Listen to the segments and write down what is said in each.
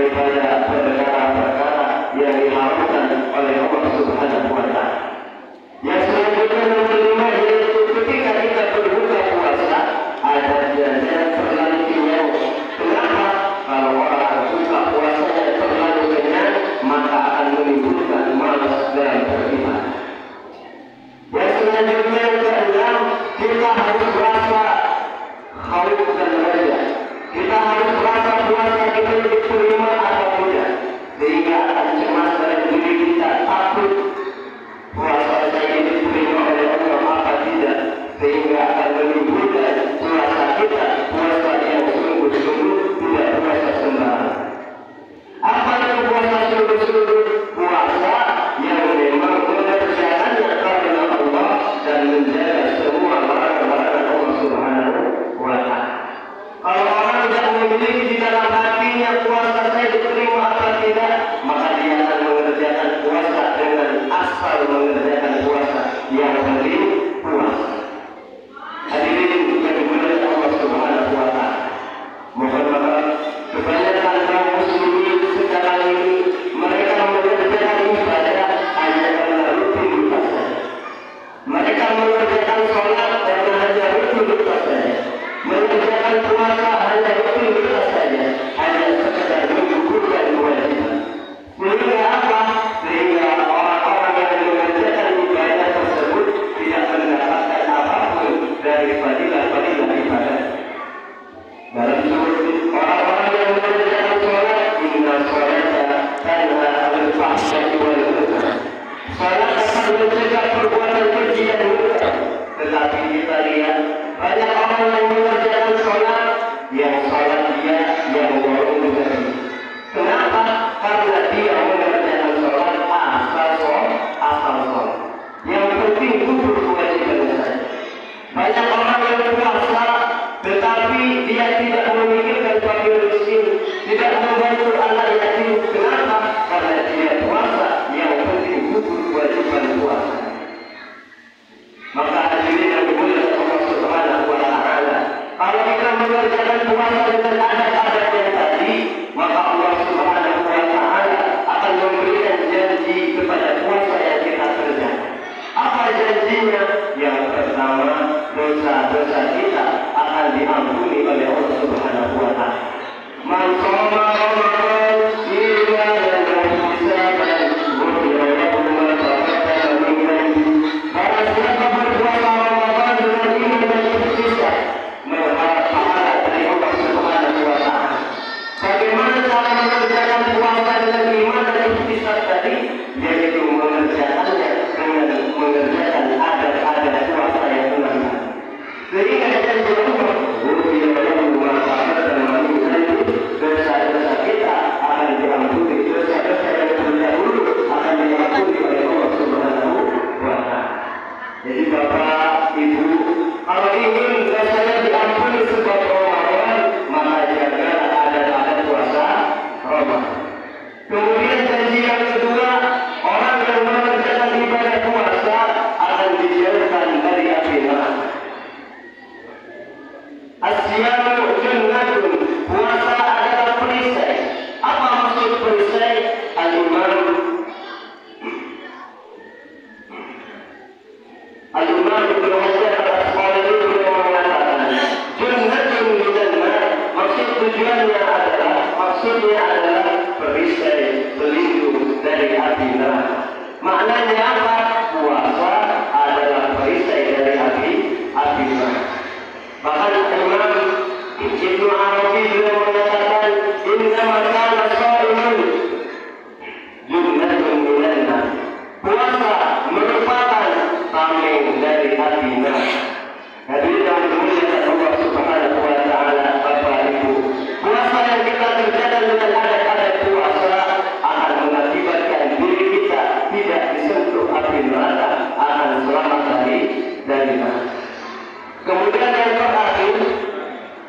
daripada perkara-perkara yang diharamkan oleh Allah Subhanahu wa Ta'ala. Yang selanjutnya nomor 5 yaitu ketika kita berbuka puasa ada jajan terlalu kenyang. Kenapa? Kalau orang berbuka puasanya terlalu kenyang maka akan menimbulkan malas dalam beribadah. Yang selanjutnya yang keenam, kita harus merasa haus dan raja. Kita harus merasa puasa kita diterima atau tidak, sehingga akan cemas dalam diri kita, takut puasa saya diterima oleh Allah apa tidak, sehingga akan menimbulkan puasa kita puasa yang sungguh-sungguh, tidak puasa sembarangan. Apa itu puasa sungguh-sungguh? Puasa yang memang mengerjakannya karena Allah dan menjaga semua larangan-larangan Allah Subhanahu wa Ta'ala. Kalau orang tidak memiliki di dalam hatinya puasa saya diterima atau tidak, maka dia akan mengerjakan puasa dengan asal mengerjakan puasa, yang penting puasa. Hadirin yang dimuliakan Allah Subhanahu wa Ta'ala, mohon maaf, kebanyakan kaum muslimin sekarang ini mereka mengerjakan ibadah hanya karena rutinitas saja. Mereka mengerjakan sholat karena hanya rutinitas saja. Mengerjakan puasa hanya rutinitas saja, hanya sekedar menggugurkan kewajiban. Sehingga apa? Sehingga orang-orang yang mengerjakan ibadah tersebut tidak mendapatkan apapun dari fadilah-fadilah ibadah. Dalam surah orang-orang yang mengerjakan sholat, inna sholata tanha 'anil fahsya'i wal munkar. Sholat akan mencegah perbuatan keji dan munkar. Tetapi kita lihat banyak orang yang mengerjakan sholat, yang sholat dia yang warung berhenti. Kenapa? Karena dia mengerjakan sholat asal sholat. Yang penting gugur kewajiban saja. Banyak orang yang puasa, tetapi dia tidak memikirkan fakir miskin, tidak membantu anak yatim. Kenapa? Karena dia puasa, yang penting gugur kewajiban puasa. Maka hadirin yang dimuliakan Allah Subhanahu wa Ta'ala, kalau kita mengerjakan puasa dengan adat-adat yang tadi, maka Allah Subhanahu wa Ta'ala akan memberikan janji kepada puasa yang kita kerjakan. Apa janjinya? Yang pertama, dosa-dosa kita akan diampuni oleh Allah Subhanahu wa Ta'ala. Man shoma Ramadan imanan wa ihtisaban ghufira lahu ma taqaddama min dhanbihi. Barang siapa berpuasa Ramadan dengan iman dan ihtisab, mengharap pahala dari Allah Subhanahu wa Ta'ala. Bagaimana cara mengerjakan puasa dengan iman dan ihtisab tadi? Yaitu mengerjakannya dengan mengerjakan adat-adat puasa yang benar. Sehingga janji Allah, ghufira lahu ma taqaddama min dhanbihi, dosa-dosa kita akan diampuni, dosa-dosa yang terdahulu akan diampuni oleh Allah Subhanahu wa Ta'ala. Jadi Bapak, Ibu, kalau ingin dosanya diampuni sebab Ramadan, maka jagalah adat-adat puasa Ramadan. Kemudian janji yang kedua, orang yang mengerjakan ibadah puasa akan dijauhkan dari api neraka. Asyamu junnatun, puasa adalah perisai. Apa maksud perisai? Al-Imam Ibnu Hajar Al-Asqalani beliau mengatakan, junnatun minan nar, maksudnya adalah perisai pelindung dari api neraka. Maknanya apa? Puasa adalah perisai dari api neraka. Bahkan Imam Ibnu Arabi beliau mengatakan, innama kana shaimun junnatun minan nar. Puasa merupakan tameng dari api neraka. Hadirin yang dimuliakan Allah Subhanahu wa Ta'ala, Bapak Ibu, puasa yang kita kerjakan dengan adat-adat puasa akan mengakibatkan diri kita tidak disentuh api neraka, akan selamat dari neraka. Kemudian yang terakhir,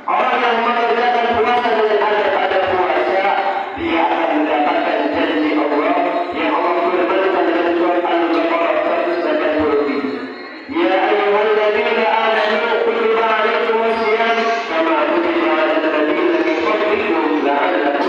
orang yang mengerjakan puasa dengan adat-adat puasa, dia akan mendapatkan janji Allah yang Allah firmankan dalam surat Al-Baqarah 183. Ya ayyuhalladzina amanu kutiba 'alaikumus shiyam kama kutiba 'alal ladzina min qablikum la'allakum